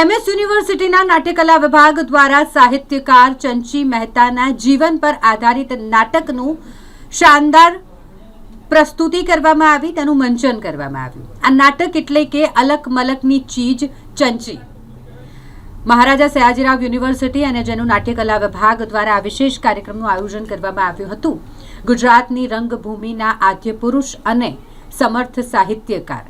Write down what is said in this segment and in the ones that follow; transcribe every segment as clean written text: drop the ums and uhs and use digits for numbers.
MS યુનિવર્સિટીના નાટ્યકલા વિભાગ દ્વારા સાહિત્યકાર ચંચી મહેતાના જીવન પર આધારિત નાટકનું શાનદાર પ્રસ્તુતિ કરવામાં આવી, તેનું મંચન કરવામાં આવ્યું. આ નાટક એટલે કે અલક મલકની ચીજ ચંચી. મહારાજા સયાજીરાવ યુનિવર્સિટી અને જેનું નાટ્યકલા વિભાગ દ્વારા આ વિશેષ કાર્યક્રમનું આયોજન કરવામાં આવ્યું હતું. ગુજરાતની રંગભૂમિના આદ્ય પુરુષ અને સમર્થ સાહિત્યકાર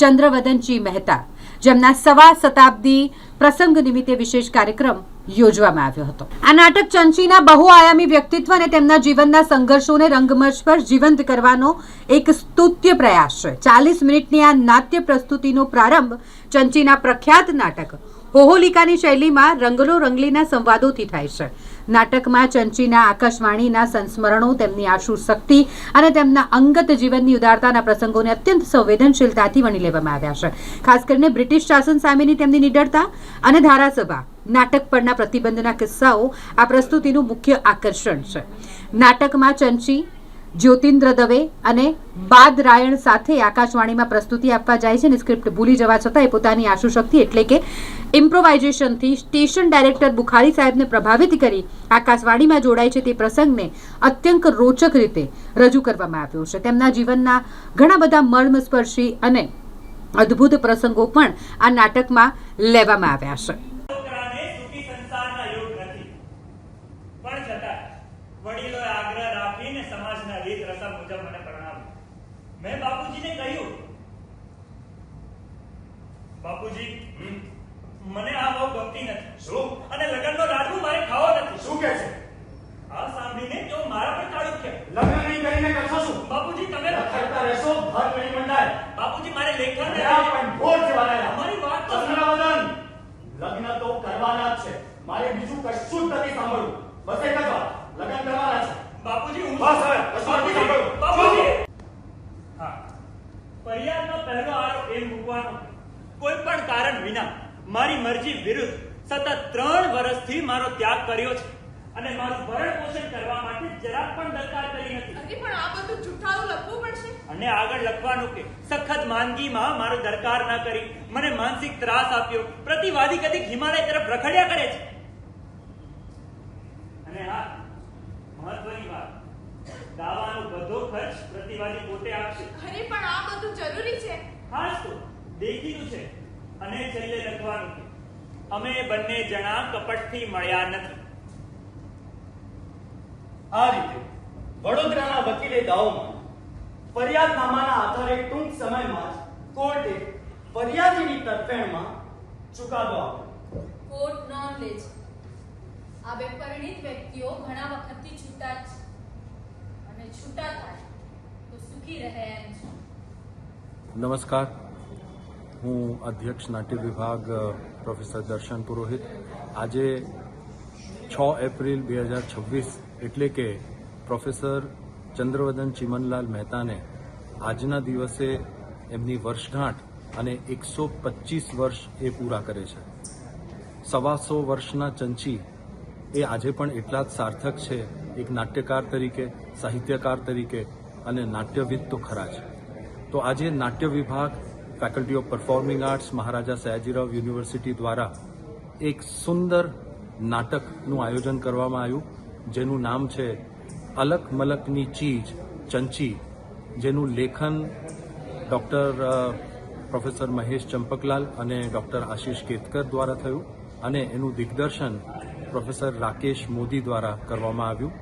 ચંદ્રવદનજી મહેતા, જેમના 1.25 શતાબ્દી પ્રસંગ નિમિત્તે વિશેષ કાર્યક્રમ યોજવામાં આવ્યો હતો. આ નાટક ચંચીના બહુઆયામી વ્યક્તિત્વ અને તેમના જીવનના સંઘર્ષોને રંગમંચ પર જીવંત કરવાનો એક સ્તુત્ય પ્રયાસ છે. 40 મિનિટની આ નાટ્ય પ્રસ્તુતિનો પ્રારંભ ચંચીના પ્રખ્યાત નાટક હોહોલિકાની શૈલીમાં રંગલો રંગલીના સંવાદોથી થાય છે. નાટકમાં ચંચીના આકાશવાણીના સંસ્મરણો, તેમની આશુ શક્તિ અને તેમના અંગત જીવનની ઉદારતાના પ્રસંગોને અત્યંત સંવેદનશીલતાથી વણી લેવામાં આવ્યા છે. ખાસ કરીને બ્રિટિશ શાસન સામેની તેમની નિડરતા અને ધારાસભા નાટક પરના પ્રતિબંધના કિસ્સાઓ આ પ્રસ્તુતિનું મુખ્ય આકર્ષણ છે. નાટકમાં ચંચી જ્યોતિન્દ્ર દવે અને બાદરાયણ સાથે આકાશવાણીમાં પ્રસ્તુતિ આપવા જાય છે અને સ્ક્રિપ્ટ ભૂલી જવા છતાં એ પોતાની આશુશક્તિ એટલે કે ઇમ્પ્રોવાઇઝેશનથી સ્ટેશન ડાયરેક્ટર બુખારી સાહેબને પ્રભાવિત કરી આકાશવાણીમાં જોડાય છે. તે પ્રસંગને અત્યંત રોચક રીતે રજૂ કરવામાં આવ્યો છે. તેમના જીવનના ઘણા બધા મર્મસ્પર્શી અને અદ્ભુત પ્રસંગો પણ આ નાટકમાં લેવામાં આવ્યા છે. मैं बापूजी ने કહ્યું, બાપુજી મને આ બહુ ગમતી નથી. શું? અને લગનનો લાડુ મારે ખાવો નથી. શું કહે છે? આ સાંભળીને તેઓ મારા પર કાળું કે લગ્ન નહીં કરીને કરશો શું? બાપુજી તમે લખતા રહેશો, ઘર નહીં મંડાય. બાપુજી મારે લેખન પણ ભોર જવાના. અમારી વાત તો ચંદ્રવદન, લગ્ન તો કરવાના જ છે. મારે બીજું કશું જ નથી સાંભળવું. બસ એક જ વાત, લગ્ન કરવાના છે. બાપુજી હું બસ હવે કશું નથી સાંભળવું. બાપુજી ફરિયાદનો પહેલો આરોપ એમ મૂકવાનો, કોઈ પણ કારણ વિના મારી મરજી વિરુદ્ધ સતત 3 વર્ષથી મારો ત્યાગ કર્યો છે અને મારું ભરણ પોષણ કરવા માટે જરાક પણ દરકાર કરી નથી. અરે પણ આ બધું જૂઠાણું લખવું પડશે અને આગળ લખવાનું કે સખત માંદગીમાં મારો દરકાર ના કરી મને માનસિક ત્રાસ આપ્યો. પ્રતિવાદી કદી હિમાલય તરફ રખડ્યા કરે છે. અને હા, મહત્વની વાત, દાવાનો બધો ખર્ચ પ્રતિવાદી પોતે આપશે. અરે પણ આ બધું જરૂરી છે. ખાસ તો દેખીતું છે. અને છેલ્લે લખવાનું કે અમે બંને જણા કપટથી મળ્યા નથી. આ રીતે વડોદરાના વકીલે દાવોમાં ફરિયાદનામાના આધારે ટૂંક સમયમાં જ કોર્ટે ફરિયાદીની તરફેણમાં ચુકાદો આપ્યો. કોર્ટ નોંધ લે છે, આ બે પરિણીત વ્યક્તિઓ ઘણા વખતથી છૂટા છે અને છૂટા થાય તો સુખી રહે એમ છે. નમસ્કાર, હું અધ્યક્ષ નાટ્ય વિભાગ પ્રોફેસર દર્શન પુરોહિત. આજે 6 એપ્રિલ 2026 એટલે કે પ્રોફેસર ચંદ્રવદન ચીમનલાલ મહેતાને આજના દિવસે એમની વર્ષગાંઠ અને 125 વર્ષ એ પૂરા કરે છે. 125 વર્ષના ચંચી એ આજે પણ એટલા જ સાર્થક છે એક નાટ્યકાર તરીકે, સાહિત્યકાર તરીકે અને નાટ્યવિદ તો ખરા છે. તો આજે નાટ્ય વિભાગ, faculty of performing arts, Maharaja Sayajirao university દ્વારા એક સુંદર નાટકનું આયોજન કરવામાં આવ્યું, જેનું નામ છે અલક મલકની ચીજ ચંચી, જેનું લેખન ડૉક્ટર પ્રોફેસર મહેશ ચંપકલાલ અને ડૉક્ટર આશીષ કેતકર દ્વારા થયું અને એનું દિગ્દર્શન પ્રોફેસર રાકેશ મોદી દ્વારા કરવામાં આવ્યું.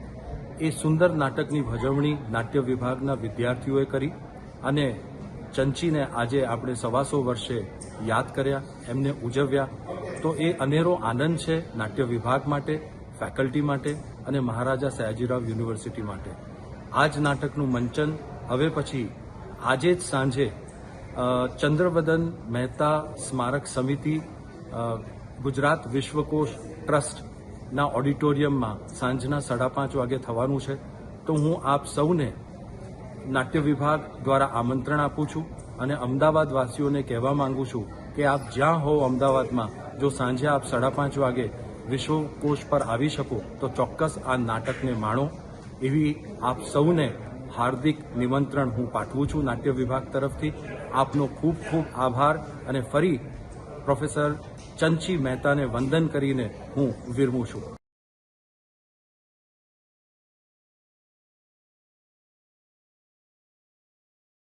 એ સુંદર નાટકની ભજવણી નાટ્ય વિભાગના વિદ્યાર્થીઓએ કરી અને ચંચીને આજે આપણે 125 વર્ષે યાદ કર્યા, એમને ઉજવ્યા. તો એ અનેરો આનંદ છે નાટ્ય વિભાગ માટે, ફેકલ્ટી માટે અને મહારાજા સયાજીરાવ યુનિવર્સિટી માટે. આ જ નાટકનું મંચન હવે પછી આજે જ સાંજે ચંદ્રવદન મહેતા સ્મારક સમિતિ, ગુજરાત વિશ્વકોશ ટ્રસ્ટના ઓડિટોરિયમમાં સાંજના 5:30 વાગે થવાનું છે. તો હું આપ સૌને નાટ્ય વિભાગ દ્વારા આમંત્રણ આપું છું અને અમદાવાદ વાસીઓને કહેવા માંગુ છું કે આપ જ્યાં હો અમદાવાદમાં, જો સાંજે આપ 5:30 વાગે વિશ્વકોશ પર આવી શકો તો ચોક્કસ આ નાટકને માણો. એવી આપ સૌને હાર્દિક નિમંત્રણ હું પાઠવું છું નાટ્ય વિભાગ તરફથી. આપનો ખૂબ ખૂબ આભાર અને ફરી પ્રોફેસર ચંચી મહેતાને વંદન કરીને હું વિરમું છું.